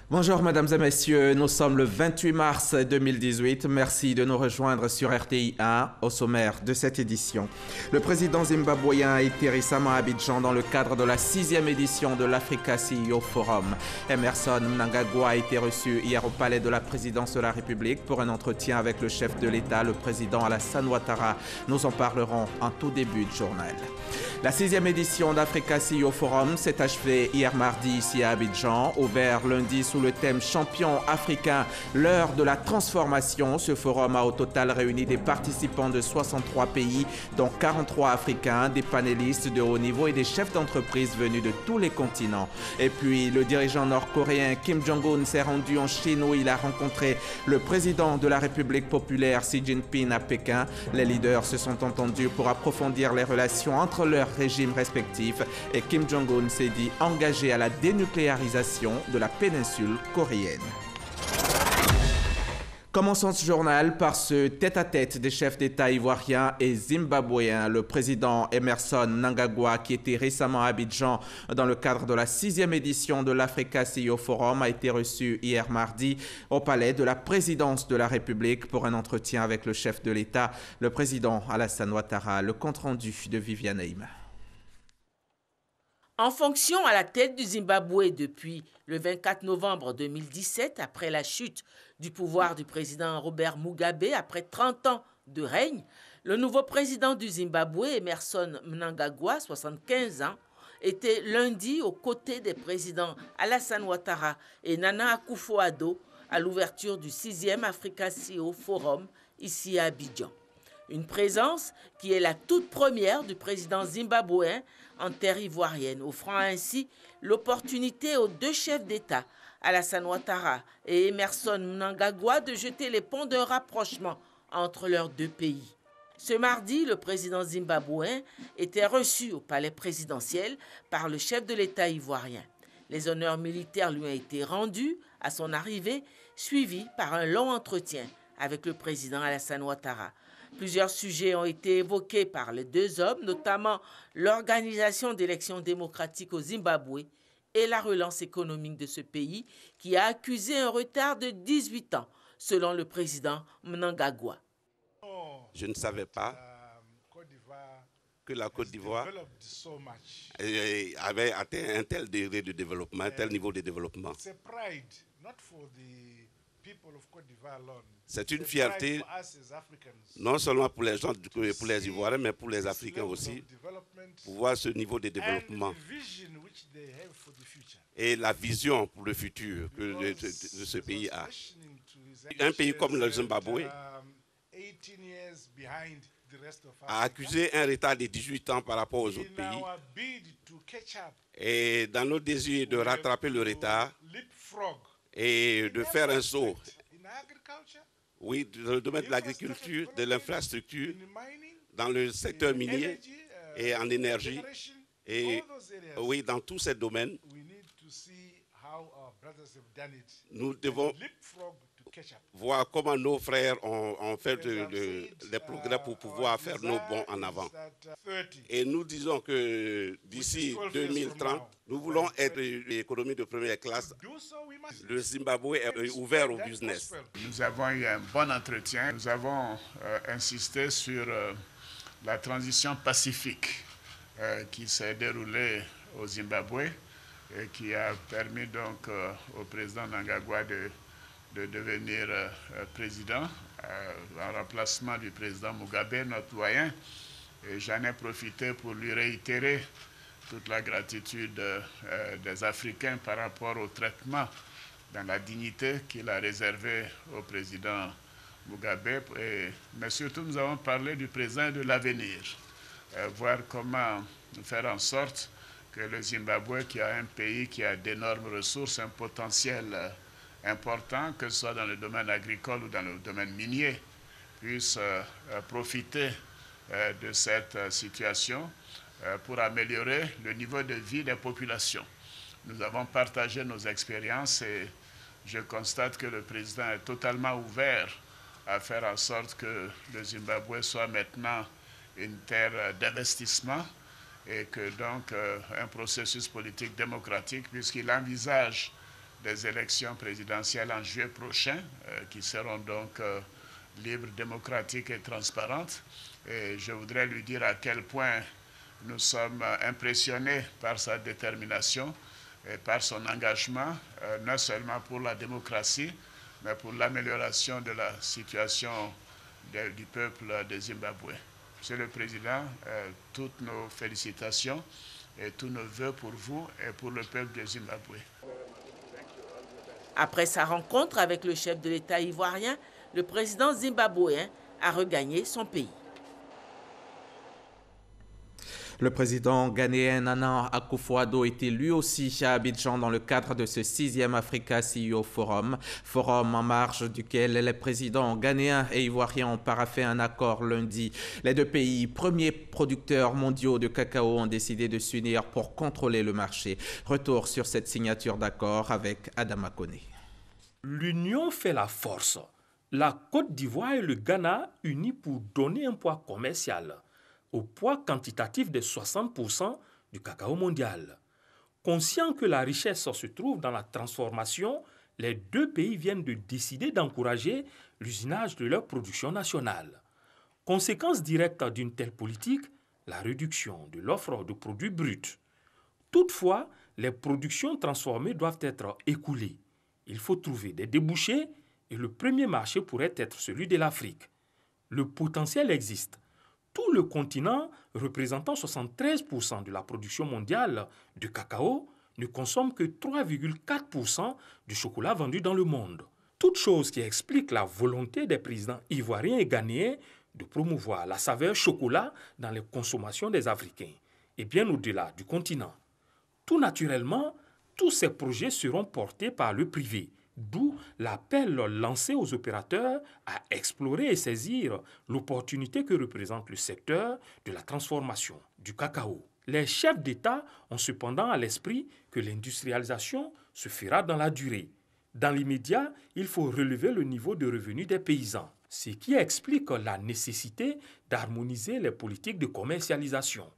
Bonjour mesdames et messieurs, nous sommes le 28 mars 2018. Merci de nous rejoindre sur RTI 1 au sommaire de cette édition. Le président zimbabwéen a été récemment à Abidjan dans le cadre de la 6e édition de l'Africa CEO Forum. Emerson Mnangagwa a été reçu hier au palais de la présidence de la République pour un entretien avec le chef de l'État, le président Alassane Ouattara. Nous en parlerons en tout début de journal. La 6e édition d'Africa CEO Forum s'est achevée hier mardi ici à Abidjan, ouvert lundi sous le thème Champion africain, l'heure de la transformation. Ce forum a au total réuni des participants de 63 pays, dont 43 africains, des panélistes de haut niveau et des chefs d'entreprise venus de tous les continents. Et puis, le dirigeant nord-coréen Kim Jong-un s'est rendu en Chine où il a rencontré le président de la République populaire Xi Jinping à Pékin. Les leaders se sont entendus pour approfondir les relations entre leurs régimes respectifs et Kim Jong-un s'est dit engagé à la dénucléarisation de la péninsule coréenne. Commençons ce journal par ce tête-à-tête des chefs d'État ivoiriens et zimbabwéens. Le président Emerson Mnangagwa, qui était récemment à Abidjan dans le cadre de la 6e édition de l'Africa CEO Forum, a été reçu hier mardi au palais de la présidence de la République pour un entretien avec le chef de l'État, le président Alassane Ouattara. Le compte-rendu de Viviane Haïm. En fonction à la tête du Zimbabwe depuis le 24 novembre 2017, après la chute du pouvoir du président Robert Mugabe, après 30 ans de règne, le nouveau président du Zimbabwe, Emerson Mnangagwa, 75 ans, était lundi aux côtés des présidents Alassane Ouattara et Nana Akufo-Addo à l'ouverture du 6e Africa CEO Forum ici à Abidjan. Une présence qui est la toute première du président zimbabwéen en terre ivoirienne, offrant ainsi l'opportunité aux deux chefs d'État, Alassane Ouattara et Emerson Mnangagwa, de jeter les ponts d'un rapprochement entre leurs deux pays. Ce mardi, le président zimbabwéen était reçu au palais présidentiel par le chef de l'État ivoirien. Les honneurs militaires lui ont été rendus à son arrivée, suivis par un long entretien avec le président Alassane Ouattara. Plusieurs sujets ont été évoqués par les deux hommes, notamment l'organisation d'élections démocratiques au Zimbabwe et la relance économique de ce pays, qui a accusé un retard de 18 ans, selon le président Mnangagwa. Je ne savais pas que la Côte d'Ivoire avait atteint un tel degré de développement, un tel niveau de développement. C'est une fierté, non seulement pour les gens, pour les Ivoiriens, mais pour les Africains aussi, pour voir ce niveau de développement et la vision pour le futur que ce pays a. Un pays comme le Zimbabwe a accusé un retard de 18 ans par rapport aux autres pays. Et dans notre désir de rattraper le retard et de faire un saut, oui, dans le domaine de l'agriculture, de l'infrastructure, dans le secteur minier et en énergie, et oui, dans tous ces domaines, nous devons voir comment nos frères ont fait des progrès pour pouvoir faire nos bonds en avant. Et nous disons que d'ici 2030, nous voulons être une économie de première classe. Le Zimbabwe est ouvert au business. Nous avons eu un bon entretien. Nous avons insisté sur la transition pacifique qui s'est déroulée au Zimbabwe et qui a permis donc au président Mnangagwa de devenir président en remplacement du président Mugabe, notre doyen. Et j'en ai profité pour lui réitérer toute la gratitude des Africains par rapport au traitement dans la dignité qu'il a réservé au président Mugabe. Mais surtout, nous avons parlé du présent et de l'avenir. Voir comment faire en sorte que le Zimbabwe, qui a un pays qui a d'énormes ressources, un potentiel important, que ce soit dans le domaine agricole ou dans le domaine minier, puisse profiter de cette situation pour améliorer le niveau de vie des populations. Nous avons partagé nos expériences et je constate que le président est totalement ouvert à faire en sorte que le Zimbabwe soit maintenant une terre d'investissement et que donc un processus politique démocratique, puisqu'il envisage des élections présidentielles en juillet prochain, qui seront donc libres, démocratiques et transparentes. Et je voudrais lui dire à quel point nous sommes impressionnés par sa détermination et par son engagement, non seulement pour la démocratie, mais pour l'amélioration de la situation du peuple de Zimbabwe. Monsieur le Président, toutes nos félicitations et tous nos vœux pour vous et pour le peuple de Zimbabwe. Après sa rencontre avec le chef de l'État ivoirien, le président zimbabwéen a regagné son pays. Le président ghanéen Nana Akufo-Addo était lui aussi à Abidjan dans le cadre de ce 6e Africa CEO Forum, forum en marge duquel les présidents ghanéens et ivoiriens ont paraphé un accord lundi. Les deux pays, premiers producteurs mondiaux de cacao, ont décidé de s'unir pour contrôler le marché. Retour sur cette signature d'accord avec Adama Koné. L'union fait la force. La Côte d'Ivoire et le Ghana unis pour donner un poids commercial au poids quantitatif de 60% du cacao mondial. Conscients que la richesse se trouve dans la transformation, les deux pays viennent de décider d'encourager l'usinage de leur production nationale. Conséquence directe d'une telle politique, la réduction de l'offre de produits bruts. Toutefois, les productions transformées doivent être écoulées. Il faut trouver des débouchés et le premier marché pourrait être celui de l'Afrique. Le potentiel existe. Tout le continent, représentant 73% de la production mondiale de cacao, ne consomme que 3,4% du chocolat vendu dans le monde. Toute chose qui explique la volonté des présidents ivoiriens et ghanéens de promouvoir la saveur chocolat dans les consommations des Africains, et bien au-delà du continent. Tout naturellement, tous ces projets seront portés par le privé, d'où l'appel lancé aux opérateurs à explorer et saisir l'opportunité que représente le secteur de la transformation du cacao. Les chefs d'État ont cependant à l'esprit que l'industrialisation se fera dans la durée. Dans l'immédiat, il faut relever le niveau de revenus des paysans, ce qui explique la nécessité d'harmoniser les politiques de commercialisation.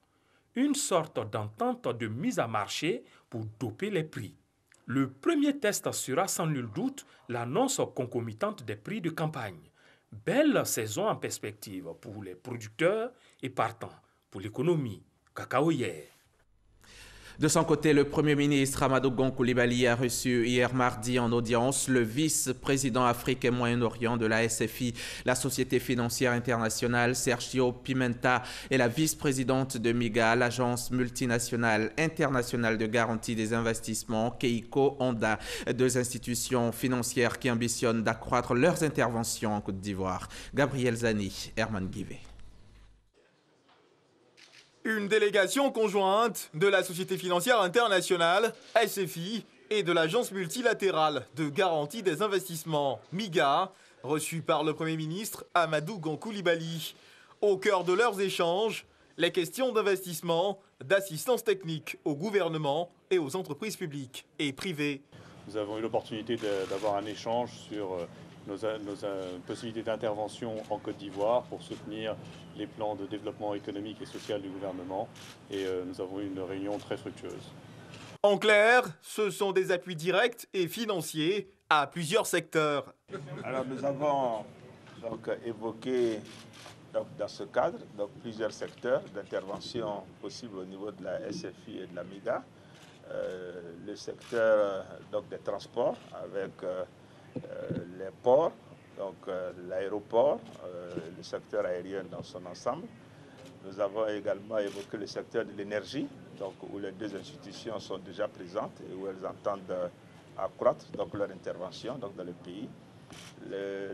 Une sorte d'entente de mise à marché pour doper les prix. Le premier test sera sans nul doute l'annonce concomitante des prix de campagne. Belle saison en perspective pour les producteurs et partant pour l'économie cacaoyère. De son côté, le Premier ministre Amadou Gon Coulibaly a reçu hier mardi en audience le vice-président Afrique et Moyen-Orient de la SFI, la Société financière internationale, Sergio Pimenta, et la vice-présidente de MIGA, l'Agence multinationale internationale de garantie des investissements, Keiko Honda, deux institutions financières qui ambitionnent d'accroître leurs interventions en Côte d'Ivoire. Gabriel Zani, Herman Guivet. Une délégation conjointe de la Société financière internationale, SFI, et de l'Agence multilatérale de garantie des investissements, MIGA, reçue par le Premier ministre Amadou Gon Coulibaly. Au cœur de leurs échanges, les questions d'investissement, d'assistance technique au gouvernement et aux entreprises publiques et privées. Nous avons eu l'opportunité d'avoir un échange sur nos possibilités d'intervention en Côte d'Ivoire pour soutenir les plans de développement économique et social du gouvernement. Et nous avons eu une réunion très fructueuse. En clair, ce sont des appuis directs et financiers à plusieurs secteurs. Alors nous avons donc évoqué dans ce cadre plusieurs secteurs d'intervention possibles au niveau de la SFI et de la MIGA. Le secteur des transports avec les ports, l'aéroport, le secteur aérien dans son ensemble. Nous avons également évoqué le secteur de l'énergie, où les deux institutions sont déjà présentes et où elles entendent accroître leur intervention dans le pays.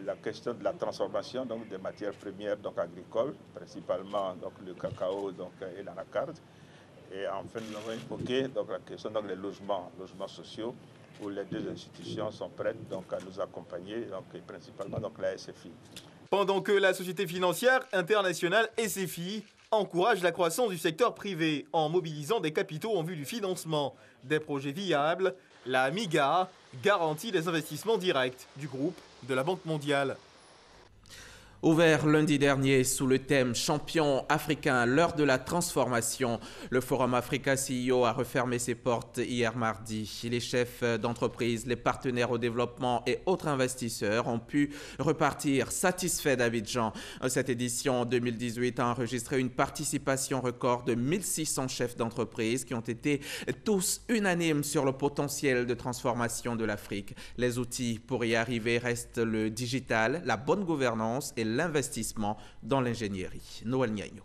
La question de la transformation des matières premières agricoles, principalement le cacao et l'anacarde. Et enfin, nous avons évoqué la question des logements sociaux, où les deux institutions sont prêtes à nous accompagner, et principalement la SFI. Pendant que la Société financière internationale SFI encourage la croissance du secteur privé en mobilisant des capitaux en vue du financement des projets viables, la MIGA garantit les investissements directs du groupe de la Banque mondiale. Ouvert lundi dernier sous le thème « Champion africain, l'heure de la transformation », le Forum Africa CEO a refermé ses portes hier mardi. Les chefs d'entreprise, les partenaires au développement et autres investisseurs ont pu repartir satisfaits d'Abidjan. Cette édition 2018 a enregistré une participation record de 1600 chefs d'entreprise qui ont été tous unanimes sur le potentiel de transformation de l'Afrique. Les outils pour y arriver restent le digital, la bonne gouvernance et l'investissement dans l'ingénierie. Noël Niagno.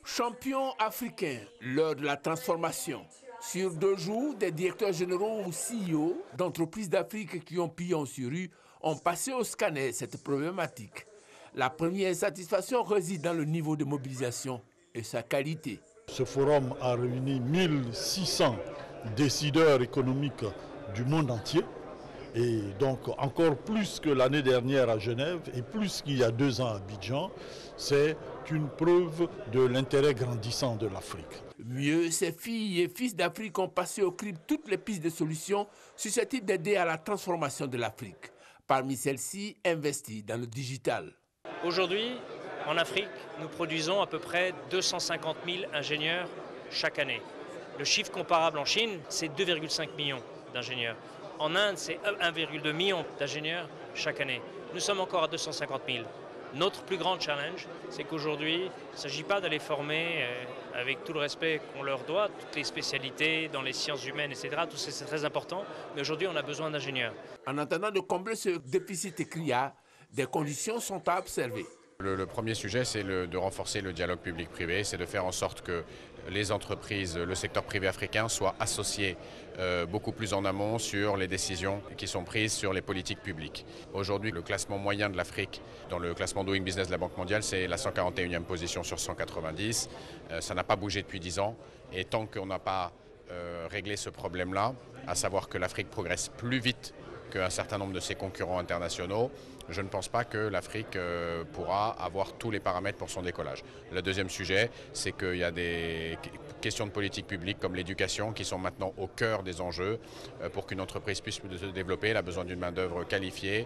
Champion africain, l'heure de la transformation. Sur 2 jours, des directeurs généraux ou CEO d'entreprises d'Afrique qui ont pillon sur rue ont passé au scanner cette problématique. La première satisfaction réside dans le niveau de mobilisation et sa qualité. Ce forum a réuni 1600 décideurs économiques du monde entier. Et donc encore plus que l'année dernière à Genève et plus qu'il y a 2 ans à Abidjan, c'est une preuve de l'intérêt grandissant de l'Afrique. Mieux, ces filles et fils d'Afrique ont passé au crible toutes les pistes de solutions susceptibles d'aider à la transformation de l'Afrique. Parmi celles-ci, investies dans le digital. Aujourd'hui, en Afrique, nous produisons à peu près 250 000 ingénieurs chaque année. Le chiffre comparable en Chine, c'est 2,5 millions d'ingénieurs. En Inde, c'est 1,2 million d'ingénieurs chaque année. Nous sommes encore à 250 000. Notre plus grand challenge, c'est qu'aujourd'hui, il ne s'agit pas d'aller former, avec tout le respect qu'on leur doit, toutes les spécialités dans les sciences humaines, etc. Tout ça, c'est très important. Mais aujourd'hui, on a besoin d'ingénieurs. En attendant de combler ce déficit CRIA, des conditions sont à observer. Le premier sujet, c'est de renforcer le dialogue public-privé, c'est de faire en sorte que les entreprises, le secteur privé africain soient associés beaucoup plus en amont sur les décisions qui sont prises sur les politiques publiques. Aujourd'hui, le classement moyen de l'Afrique dans le classement Doing Business de la Banque mondiale, c'est la 141e position sur 190. Ça n'a pas bougé depuis 10 ans et tant qu'on n'a pas réglé ce problème-là, à savoir que l'Afrique progresse plus vite qu'un certain nombre de ses concurrents internationaux, je ne pense pas que l'Afrique pourra avoir tous les paramètres pour son décollage. Le deuxième sujet, c'est qu'il y a des questions de politique publique comme l'éducation qui sont maintenant au cœur des enjeux. Pour qu'une entreprise puisse se développer, elle a besoin d'une main-d'œuvre qualifiée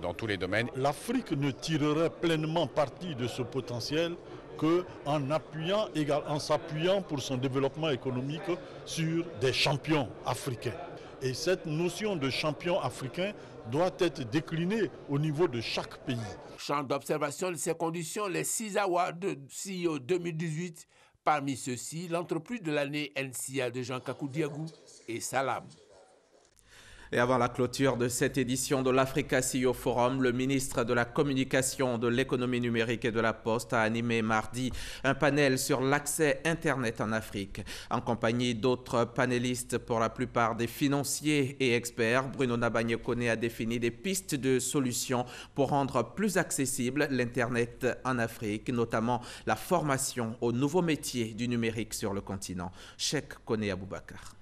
dans tous les domaines. L'Afrique ne tirerait pleinement parti de ce potentiel qu'en s'appuyant pour son développement économique sur des champions africains. Et cette notion de champion africain doit être déclinée au niveau de chaque pays. Champ d'observation de ces conditions, les 6 awards de CEO 2018. Parmi ceux-ci, l'entreprise de l'année NCA de Jean Kakou Diagou et Salam. Et avant la clôture de cette édition de l'Africa CEO Forum, le ministre de la Communication, de l'Économie numérique et de la Poste a animé mardi un panel sur l'accès Internet en Afrique. En compagnie d'autres panélistes, pour la plupart des financiers et experts, Bruno Nabagné-Koné a défini des pistes de solutions pour rendre plus accessible l'Internet en Afrique, notamment la formation aux nouveaux métiers du numérique sur le continent. Cheikh Koné Aboubakar.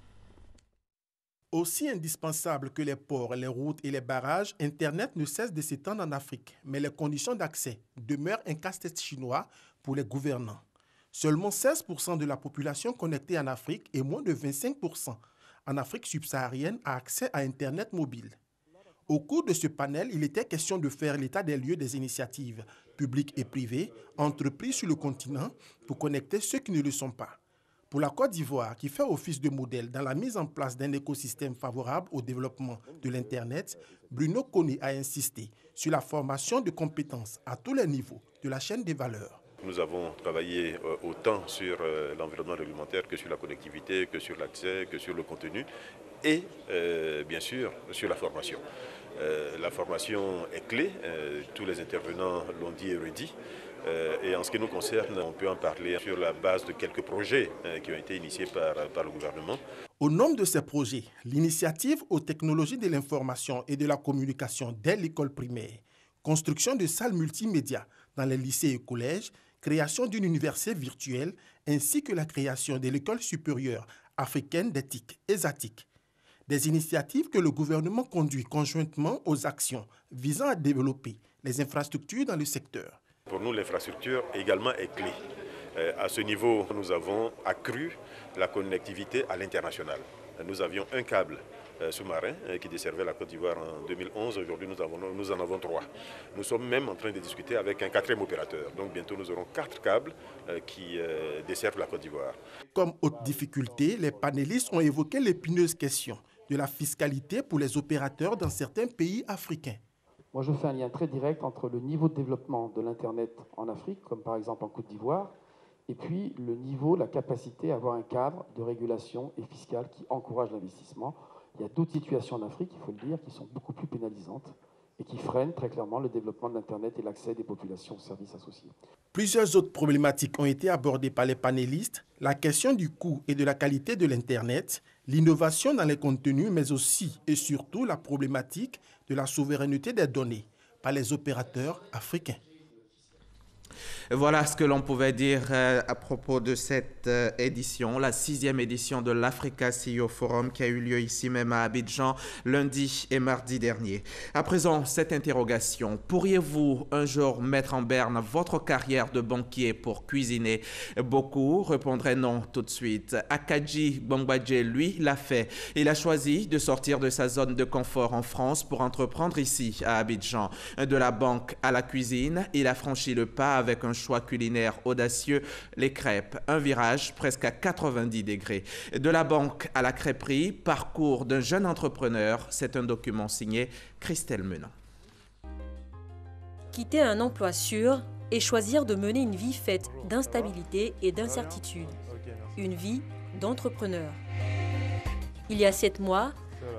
Aussi indispensable que les ports, les routes et les barrages, Internet ne cesse de s'étendre en Afrique. Mais les conditions d'accès demeurent un casse-tête chinois pour les gouvernants. Seulement 16% de la population connectée en Afrique et moins de 25% en Afrique subsaharienne a accès à Internet mobile. Au cours de ce panel, il était question de faire l'état des lieux des initiatives publiques et privées, entreprises sur le continent, pour connecter ceux qui ne le sont pas. Pour la Côte d'Ivoire, qui fait office de modèle dans la mise en place d'un écosystème favorable au développement de l'Internet, Bruno Koné a insisté sur la formation de compétences à tous les niveaux de la chaîne des valeurs. Nous avons travaillé autant sur l'environnement réglementaire que sur la connectivité, que sur l'accès, que sur le contenu et bien sûr sur la formation. La formation est clé, tous les intervenants l'ont dit et redit. Et en ce qui nous concerne, on peut en parler sur la base de quelques projets qui ont été initiés par le gouvernement. Au nom de ces projets, l'initiative aux technologies de l'information et de la communication dès l'école primaire, construction de salles multimédia dans les lycées et collèges, création d'une université virtuelle, ainsi que la création de l'école supérieure africaine d'éthique, ESATIC. Des initiatives que le gouvernement conduit conjointement aux actions visant à développer les infrastructures dans le secteur. Pour nous, l'infrastructure également est clé. À ce niveau, nous avons accru la connectivité à l'international. Nous avions un câble sous-marins qui desservaient la Côte d'Ivoire en 2011. Aujourd'hui, nous en avons 3. Nous sommes même en train de discuter avec un 4e opérateur. Donc bientôt, nous aurons 4 câbles qui desservent la Côte d'Ivoire. Comme haute difficulté, les panélistes ont évoqué l'épineuse question de la fiscalité pour les opérateurs dans certains pays africains. Moi, je fais un lien très direct entre le niveau de développement de l'Internet en Afrique, comme par exemple en Côte d'Ivoire, et puis le niveau, la capacité à avoir un cadre de régulation et fiscal qui encourage l'investissement. Il y a d'autres situations en Afrique, il faut le dire, qui sont beaucoup plus pénalisantes et qui freinent très clairement le développement de l'Internet et l'accès des populations aux services associés. Plusieurs autres problématiques ont été abordées par les panélistes, la question du coût et de la qualité de l'Internet, l'innovation dans les contenus, mais aussi et surtout la problématique de la souveraineté des données par les opérateurs africains. Voilà ce que l'on pouvait dire à propos de cette édition, la 6e édition de l'Africa CEO Forum qui a eu lieu ici même à Abidjan lundi et mardi dernier. À présent, cette interrogation, pourriez-vous un jour mettre en berne votre carrière de banquier pour cuisiner? Beaucoup répondraient non tout de suite. Akadji Bongbadje, lui, l'a fait. Il a choisi de sortir de sa zone de confort en France pour entreprendre ici à Abidjan. De la banque à la cuisine, il a franchi le pas avec un choix culinaire audacieux, les crêpes, un virage presque à 90 degrés. De la banque à la crêperie, parcours d'un jeune entrepreneur, c'est un document signé Christelle Menant. Quitter un emploi sûr et choisir de mener une vie faite d'instabilité et d'incertitude. Une vie d'entrepreneur. Il y a 7 mois,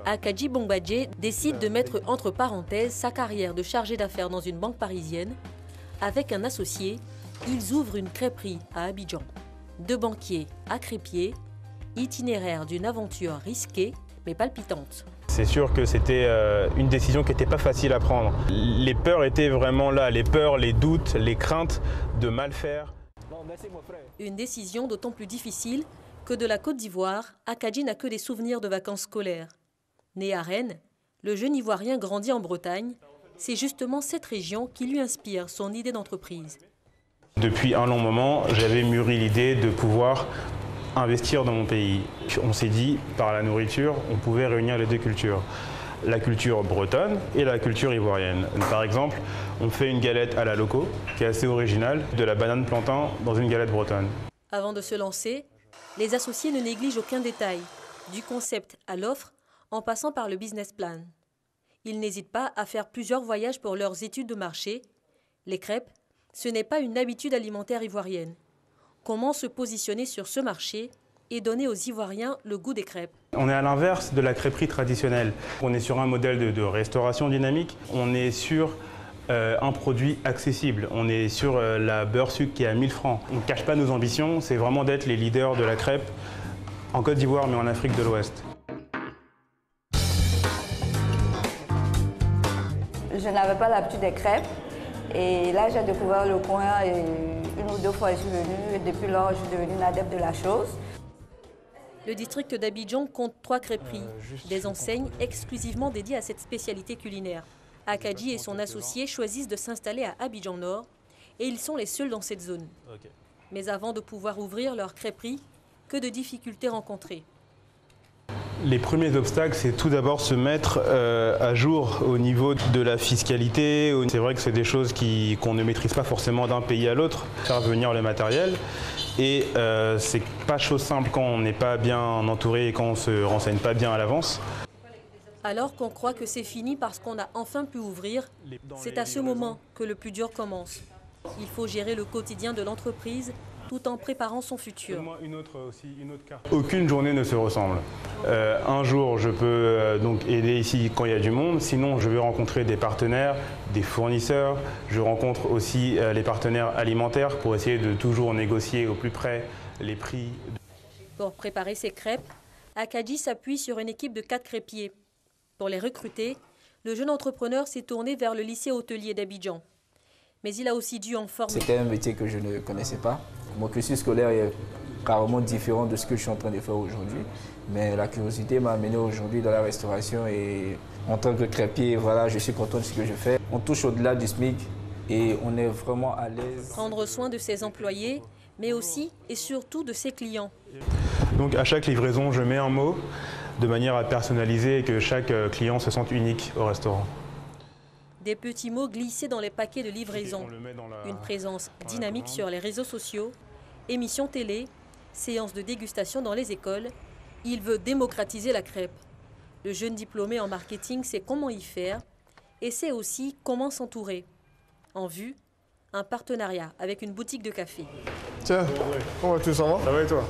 Akadji Bongbadje décide de mettre entre parenthèses sa carrière de chargé d'affaires dans une banque parisienne. Avec un associé, ils ouvrent une crêperie à Abidjan. 2 banquiers à crêpiers, itinéraire d'une aventure risquée mais palpitante. C'est sûr que c'était une décision qui n'était pas facile à prendre. Les peurs étaient vraiment là, les peurs, les doutes, les craintes de mal faire. Une décision d'autant plus difficile que de la Côte d'Ivoire, Akadji n'a que des souvenirs de vacances scolaires. Né à Rennes, le jeune Ivoirien grandit en Bretagne. C'est justement cette région qui lui inspire son idée d'entreprise. Depuis un long moment, j'avais mûri l'idée de pouvoir investir dans mon pays. On s'est dit, par la nourriture, on pouvait réunir les 2 cultures. La culture bretonne et la culture ivoirienne. Par exemple, on fait une galette à la loco, qui est assez originale, de la banane plantain dans une galette bretonne. Avant de se lancer, les associés ne négligent aucun détail, du concept à l'offre, en passant par le business plan. Ils n'hésitent pas à faire plusieurs voyages pour leurs études de marché. Les crêpes, ce n'est pas une habitude alimentaire ivoirienne. Comment se positionner sur ce marché et donner aux Ivoiriens le goût des crêpes? On est à l'inverse de la crêperie traditionnelle. On est sur un modèle de restauration dynamique. On est sur un produit accessible. On est sur la beurre sucre qui est à 1000 francs. On ne cache pas nos ambitions, c'est vraiment d'être les leaders de la crêpe en Côte d'Ivoire mais en Afrique de l'Ouest. Je n'avais pas l'habitude des crêpes et là j'ai découvert le coin et 1 ou 2 fois je suis venue et depuis lors je suis devenue une adepte de la chose. Le district d'Abidjan compte 3 crêperies, des enseignes exclusivement dédiées à cette spécialité culinaire. Akadji et son associé choisissent de s'installer à Abidjan Nord et ils sont les seuls dans cette zone. Mais avant de pouvoir ouvrir leur crêperie, que de difficultés rencontrées. Les premiers obstacles, c'est tout d'abord se mettre à jour au niveau de la fiscalité. C'est vrai que c'est des choses qu'on ne maîtrise pas forcément d'un pays à l'autre, faire venir le matériel. Et c'est pas chose simple quand on n'est pas bien entouré et quand on ne se renseigne pas bien à l'avance. Alors qu'on croit que c'est fini parce qu'on a enfin pu ouvrir, c'est à ce moment que le plus dur commence. Il faut gérer le quotidien de l'entreprise tout en préparant son futur. Aucune journée ne se ressemble. Un jour, je peux donc aider ici quand il y a du monde. Sinon, je vais rencontrer des partenaires, des fournisseurs. Je rencontre aussi les partenaires alimentaires pour essayer de toujours négocier au plus près les prix. Pour préparer ses crêpes, Akadji s'appuie sur une équipe de 4 crêpiers. Pour les recruter, le jeune entrepreneur s'est tourné vers le lycée hôtelier d'Abidjan. Mais il a aussi dû en former. C'était un métier que je ne connaissais pas. Mon cursus scolaire est carrément différent de ce que je suis en train de faire aujourd'hui. Mais la curiosité m'a amené aujourd'hui dans la restauration et en tant que crêpier, voilà, je suis content de ce que je fais. On touche au-delà du SMIC et on est vraiment à l'aise. Prendre soin de ses employés, mais aussi et surtout de ses clients. Donc à chaque livraison, je mets un mot de manière à personnaliser et que chaque client se sente unique au restaurant. Des petits mots glissés dans les paquets de livraison, une présence dynamique sur les réseaux sociaux, émissions télé, séances de dégustation dans les écoles. Il veut démocratiser la crêpe. Le jeune diplômé en marketing sait comment y faire et sait aussi comment s'entourer. En vue, un partenariat avec une boutique de café. Tiens, comment vas-tu, ça va? Ça va et toi?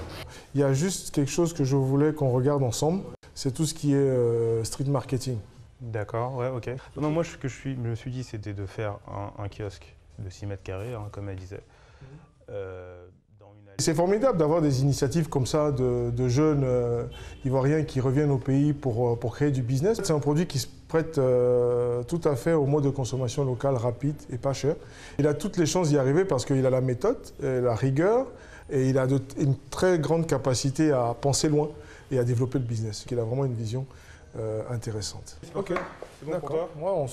Il y a juste quelque chose que je voulais qu'on regarde ensemble, c'est tout ce qui est street marketing. D'accord, ouais, ok. Non, moi, ce que je me suis dit, c'était de faire un kiosque de 6 mètres carrés, hein, comme elle disait. C'est formidable d'avoir des initiatives comme ça de jeunes Ivoiriens qui reviennent au pays pour créer du business. C'est un produit qui se prête tout à fait au mode de consommation locale rapide et pas cher. Il a toutes les chances d'y arriver parce qu'il a la méthode, la rigueur et il a une très grande capacité à penser loin et à développer le business. Il a vraiment une vision intéressante. Ok, c'est bon pour toi? Moi,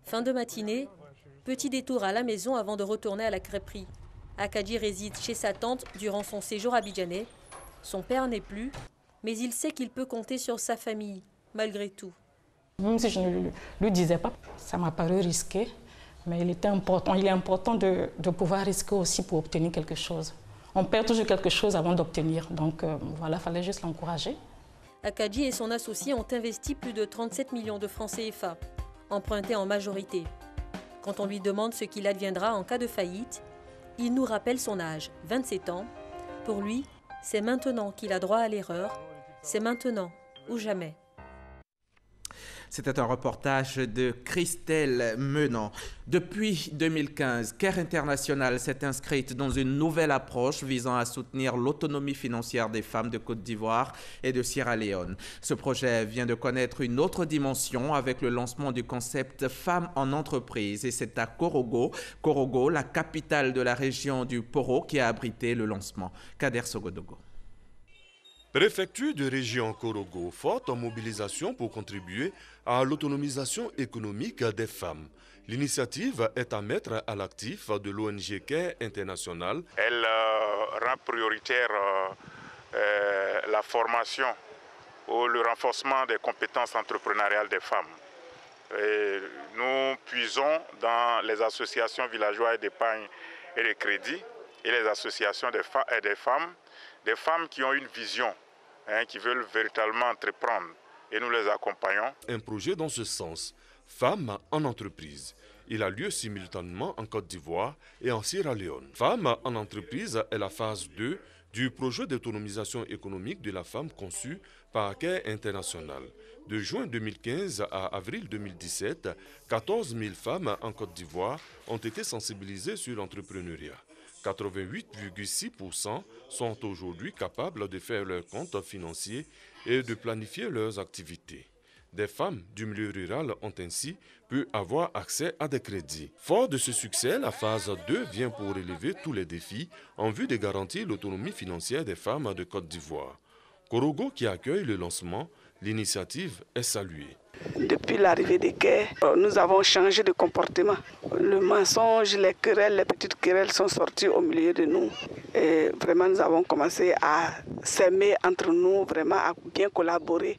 Fin de matinée, petit détour à la maison avant de retourner à la crêperie. Akadji réside chez sa tante durant son séjour abidjanais. Son père n'est plus, mais il sait qu'il peut compter sur sa famille, malgré tout. Même si je ne lui disais pas, ça m'a paru risqué, mais il est important de pouvoir risquer aussi pour obtenir quelque chose. On perd toujours quelque chose avant d'obtenir, donc voilà, il fallait juste l'encourager. Akadji et son associé ont investi plus de 37 millions de francs CFA, empruntés en majorité. Quand on lui demande ce qu'il adviendra en cas de faillite, il nous rappelle son âge, 27 ans. Pour lui, c'est maintenant qu'il a droit à l'erreur. C'est maintenant ou jamais. C'était un reportage de Christelle Menant. Depuis 2015, Care International s'est inscrite dans une nouvelle approche visant à soutenir l'autonomie financière des femmes de Côte d'Ivoire et de Sierra Leone. Ce projet vient de connaître une autre dimension avec le lancement du concept Femmes en entreprise. Et c'est à Korogo, la capitale de la région du Poro, qui a abrité le lancement. Kader Sogodogo. Préfecture de région Korogo, forte en mobilisation pour contribuer à l'autonomisation économique des femmes. L'initiative est à mettre à l'actif de l'ONG Care International. Elle rend prioritaire la formation ou le renforcement des compétences entrepreneuriales des femmes. Et nous puisons dans les associations villageoises d'épargne et de crédit et les associations des femmes qui ont une vision, qui veulent véritablement entreprendre, et nous les accompagnons. Un projet dans ce sens, Femmes en entreprise. Il a lieu simultanément en Côte d'Ivoire et en Sierra Leone. Femmes en entreprise est la phase 2 du projet d'autonomisation économique de la femme conçu par Care International. De juin 2015 à avril 2017, 14 000 femmes en Côte d'Ivoire ont été sensibilisées sur l'entrepreneuriat. 88,6% sont aujourd'hui capables de faire leurs comptes financiers et de planifier leurs activités. Des femmes du milieu rural ont ainsi pu avoir accès à des crédits. Fort de ce succès, la phase 2 vient pour relever tous les défis en vue de garantir l'autonomie financière des femmes de Côte d'Ivoire. Korogo, qui accueille le lancement, l'initiative est saluée. Depuis l'arrivée des Care, nous avons changé de comportement. Le mensonge, les querelles, les petites querelles sont sorties au milieu de nous. Et vraiment, nous avons commencé à s'aimer entre nous, vraiment à bien collaborer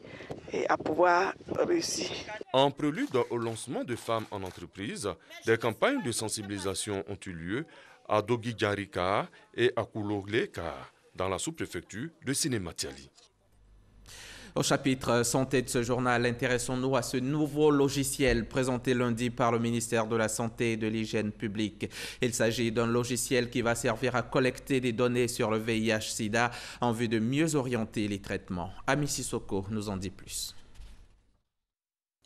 et à pouvoir réussir. En prélude au lancement de Femmes en entreprise, des campagnes de sensibilisation ont eu lieu à Dogidjarika et à Koulogleka, dans la sous-préfecture de Sénématiali. Au chapitre santé de ce journal, intéressons-nous à ce nouveau logiciel présenté lundi par le ministère de la Santé et de l'Hygiène publique. Il s'agit d'un logiciel qui va servir à collecter des données sur le VIH-Sida en vue de mieux orienter les traitements. Ami Sissoko nous en dit plus.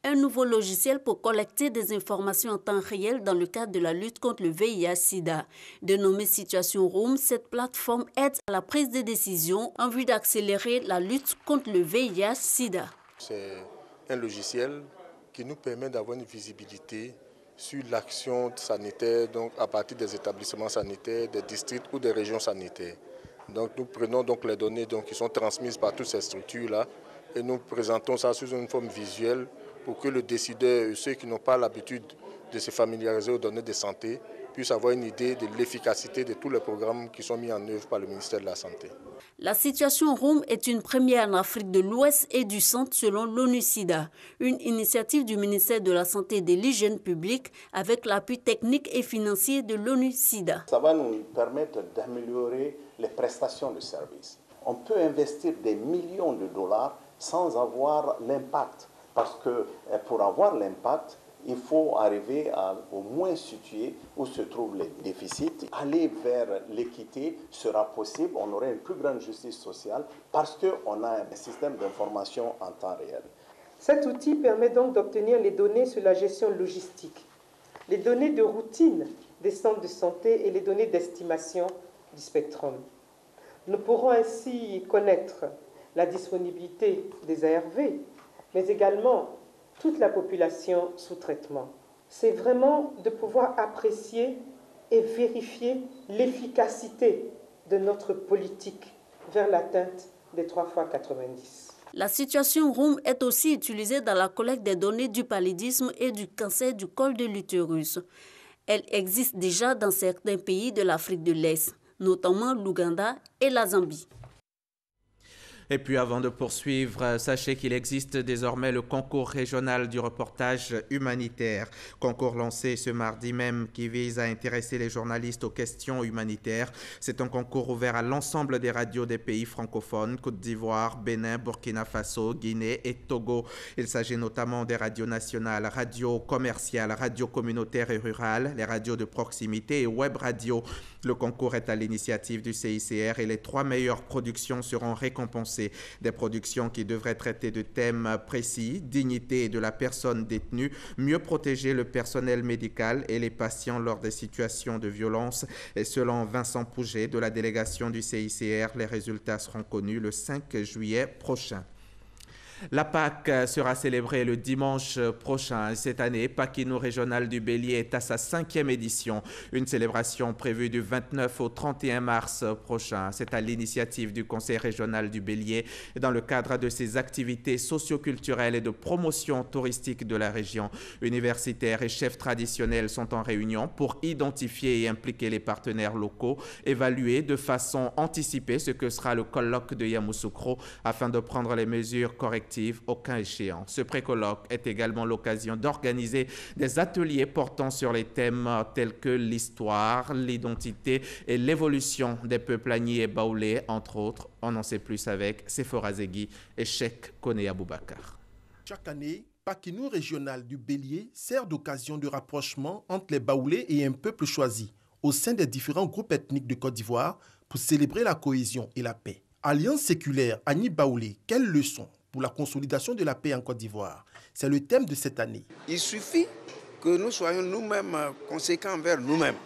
Un nouveau logiciel pour collecter des informations en temps réel dans le cadre de la lutte contre le VIH-Sida. Dénommée Situation Room, cette plateforme aide à la prise de décision en vue d'accélérer la lutte contre le VIH-Sida. C'est un logiciel qui nous permet d'avoir une visibilité sur l'action sanitaire donc à partir des établissements sanitaires, des districts ou des régions sanitaires. Donc nous prenons donc les données qui sont transmises par toutes ces structures-là et nous présentons ça sous une forme visuelle pour que le décideur, ceux qui n'ont pas l'habitude de se familiariser aux données de santé, puissent avoir une idée de l'efficacité de tous les programmes qui sont mis en œuvre par le ministère de la Santé. La situation Room est une première en Afrique de l'Ouest et du Centre selon l'ONU-SIDA, une initiative du ministère de la Santé et de l'Hygiène publique avec l'appui technique et financier de l'ONU-SIDA. Ça va nous permettre d'améliorer les prestations de services. On peut investir des millions de dollars sans avoir l'impact, parce que pour avoir l'impact, il faut arriver à au moins situer où se trouvent les déficits. Aller vers l'équité sera possible, on aura une plus grande justice sociale parce qu'on a un système d'information en temps réel. Cet outil permet donc d'obtenir les données sur la gestion logistique, les données de routine des centres de santé et les données d'estimation du spectrum. Nous pourrons ainsi connaître la disponibilité des ARV, mais également toute la population sous traitement. C'est vraiment de pouvoir apprécier et vérifier l'efficacité de notre politique vers l'atteinte des 3x90. La situation Room est aussi utilisée dans la collecte des données du paludisme et du cancer du col de l'utérus. Elle existe déjà dans certains pays de l'Afrique de l'Est, notamment l'Ouganda et la Zambie. Et puis avant de poursuivre, sachez qu'il existe désormais le concours régional du reportage humanitaire. Concours lancé ce mardi même qui vise à intéresser les journalistes aux questions humanitaires. C'est un concours ouvert à l'ensemble des radios des pays francophones, Côte d'Ivoire, Bénin, Burkina Faso, Guinée et Togo. Il s'agit notamment des radios nationales, radios commerciales, radios communautaires et rurales, les radios de proximité et web radio. Le concours est à l'initiative du CICR et les 3 meilleures productions seront récompensées. Des productions qui devraient traiter de thèmes précis, dignité de la personne détenue, mieux protéger le personnel médical et les patients lors des situations de violence. Et selon Vincent Pouget de la délégation du CICR, les résultats seront connus le 5 juillet prochain. La Pâques sera célébrée le dimanche prochain. Cette année, Paquino régional du Bélier est à sa 5e édition. Une célébration prévue du 29 au 31 mars prochain. C'est à l'initiative du Conseil régional du Bélier dans le cadre de ses activités socio-culturelles et de promotion touristique de la région. Universitaires et chefs traditionnels sont en réunion pour identifier et impliquer les partenaires locaux, évaluer de façon anticipée ce que sera le colloque de Yamoussoukro afin de prendre les mesures correctives au cas échéant. Ce pré-colloque est également l'occasion d'organiser des ateliers portant sur les thèmes tels que l'histoire, l'identité et l'évolution des peuples Agni et Baoulé, entre autres. On en sait plus avec Sephora Zegui et Cheikh Kone Aboubakar. Chaque année, Paquino régional du Bélier sert d'occasion de rapprochement entre les Baoulés et un peuple choisi au sein des différents groupes ethniques de Côte d'Ivoire pour célébrer la cohésion et la paix. Alliance séculaire Agni Baoulé, quelle leçon pour la consolidation de la paix en Côte d'Ivoire? C'est le thème de cette année. Il suffit que nous soyons nous-mêmes conséquents envers nous-mêmes.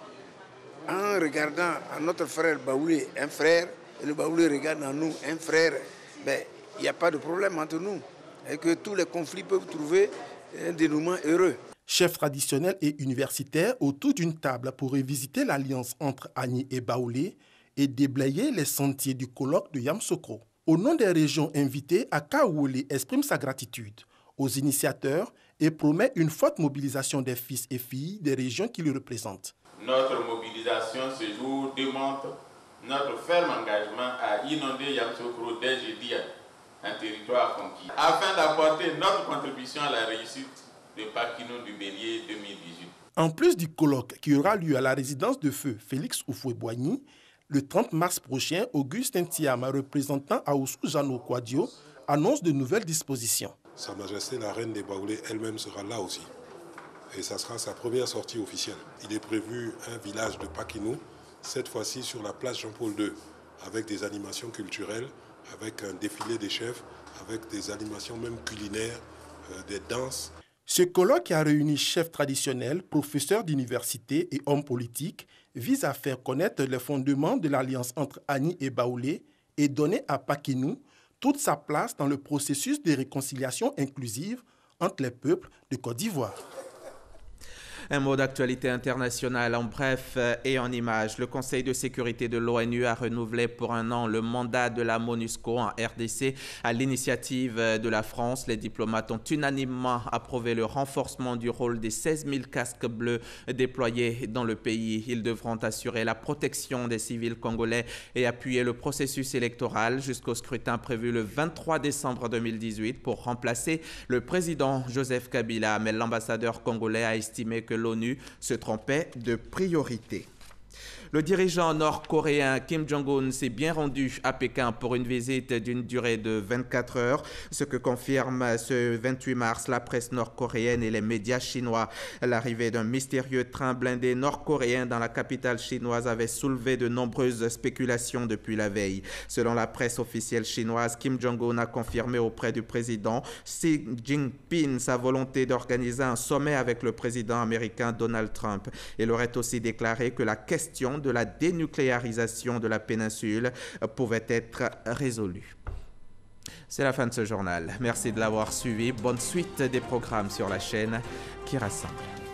En regardant à notre frère Baoulé un frère, et le Baoulé regarde en nous un frère, il n'y a pas de problème entre nous. Et que tous les conflits peuvent trouver un dénouement heureux. Chefs traditionnels et universitaires autour d'une table pour revisiter l'alliance entre Agni et Baoulé et déblayer les sentiers du colloque de Yamoussoukro. Au nom des régions invitées, Akaouli exprime sa gratitude aux initiateurs et promet une forte mobilisation des fils et filles des régions qui le représentent. Notre mobilisation ce jour démontre notre ferme engagement à inonder Yamoussoukro dès jeudi, un territoire conquis, afin d'apporter notre contribution à la réussite de Paquino du Bélier 2018. En plus du colloque qui aura lieu à la résidence de feu Félix Houphouët-Boigny, le 30 mars prochain, Augustin Tiama, représentant à Oussou-Jano Kouadio, annonce de nouvelles dispositions. Sa Majesté la Reine des Baoulés elle-même sera là aussi. Et ça sera sa première sortie officielle. Il est prévu un village de Paquino, cette fois-ci sur la place Jean-Paul II, avec des animations culturelles, avec un défilé des chefs, avec des animations même culinaires, des danses. Ce colloque qui a réuni chefs traditionnels, professeurs d'université et hommes politiques vise à faire connaître les fondements de l'alliance entre Agni et Baoulé et donner à Paquino toute sa place dans le processus de réconciliation inclusive entre les peuples de Côte d'Ivoire. Un mot d'actualité internationale en bref et en images. Le Conseil de sécurité de l'ONU a renouvelé pour un an le mandat de la MONUSCO en RDC à l'initiative de la France. Les diplomates ont unanimement approuvé le renforcement du rôle des 16 000 casques bleus déployés dans le pays. Ils devront assurer la protection des civils congolais et appuyer le processus électoral jusqu'au scrutin prévu le 23 décembre 2018 pour remplacer le président Joseph Kabila. Mais l'ambassadeur congolais a estimé que l'ONU se trompait de priorité. Le dirigeant nord-coréen Kim Jong-un s'est bien rendu à Pékin pour une visite d'une durée de 24 heures, ce que confirme ce 28 mars la presse nord-coréenne et les médias chinois. L'arrivée d'un mystérieux train blindé nord-coréen dans la capitale chinoise avait soulevé de nombreuses spéculations depuis la veille. Selon la presse officielle chinoise, Kim Jong-un a confirmé auprès du président Xi Jinping sa volonté d'organiser un sommet avec le président américain Donald Trump. Il aurait aussi déclaré que la question de la dénucléarisation de la péninsule pouvait être résolue. C'est la fin de ce journal. Merci de l'avoir suivi. Bonne suite des programmes sur la chaîne qui rassemble.